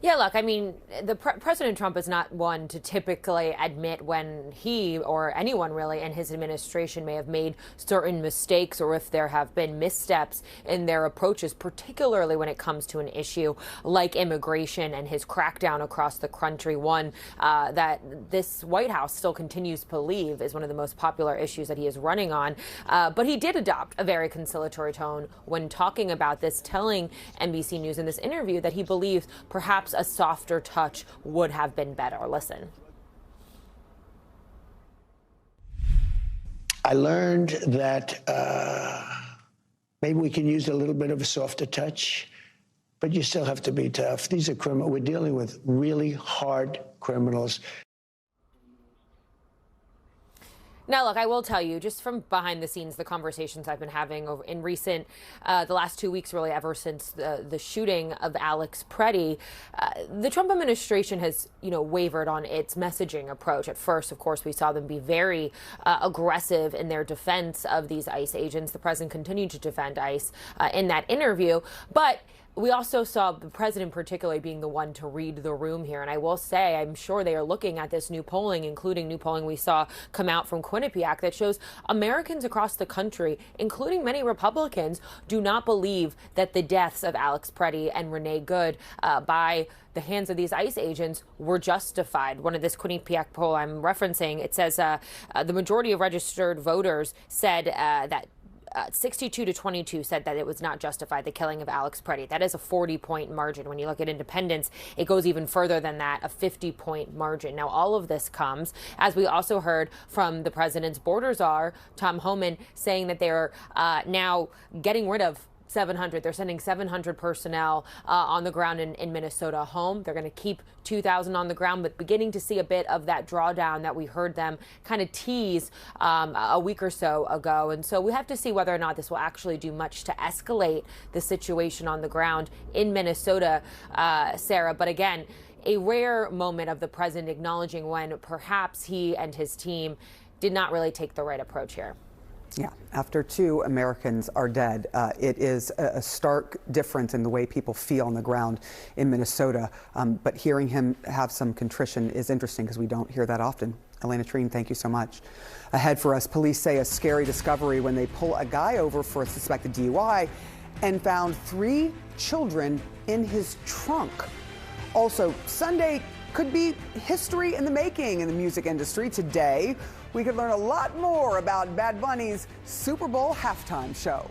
Yeah, look, I mean, President Trump is not one to typically admit when he or anyone really in his administration may have made certain mistakes or if there have been missteps in their approaches, particularly when it comes to an issue like immigration and his crackdown across the country, one that this White House still continues to believe is one of the most popular issues that he is running on. But he did adopt a very conciliatory tone when talking about this, telling NBC News in this interview that he believes perhaps a softer touch would have been better. Listen. I learned that maybe we can use a little bit of a softer touch, but you still have to be tough. These are criminals. We're dealing with really hard criminals. Now, look, I will tell you, just from behind the scenes, the conversations I've been having in recent, the last 2 weeks, really, ever since the shooting of Alex Preddy, the Trump administration has, wavered on its messaging approach. At first, of course, we saw them be very aggressive in their defense of these ICE agents. The president continued to defend ICE in that interview, but we also saw the president particularly being the one to read the room here. And I will say, I'm sure they are looking at this new polling, including new polling we saw come out from Quinnipiac that shows Americans across the country, including many Republicans, do not believe that the deaths of Alex Preddy and Renee Good by the hands of these ICE agents were justified. One of this Quinnipiac poll I'm referencing, it says the majority of registered voters said that 62 to 22 said that it was not justified, the killing of Alex Preddy. That is a 40-point margin. When you look at independents, it goes even further than that, a 50-point margin. Now, all of this comes, as we also heard from the president's border czar, Tom Homan, saying that they're now getting rid of 700. They're sending 700 personnel on the ground in Minnesota home. They're going to keep 2,000 on the ground, but beginning to see a bit of that drawdown that we heard them kind of tease a week or so ago. And so we have to see whether or not this will actually do much to escalate the situation on the ground in Minnesota, Sarah. But again, a rare moment of the president acknowledging when perhaps he and his team did not really take the right approach here. Yeah, after 2 Americans are dead, it is a stark difference in the way people feel on the ground in Minnesota. But hearing him have some contrition is interesting because we don't hear that often. Elena Treen, thank you so much. Ahead for us, police say a scary discovery when they pull a guy over for a suspected DUI and found 3 children in his trunk. Also, Sunday could be history in the making in the music industry. Today, we could learn a lot more about Bad Bunny's Super Bowl halftime show.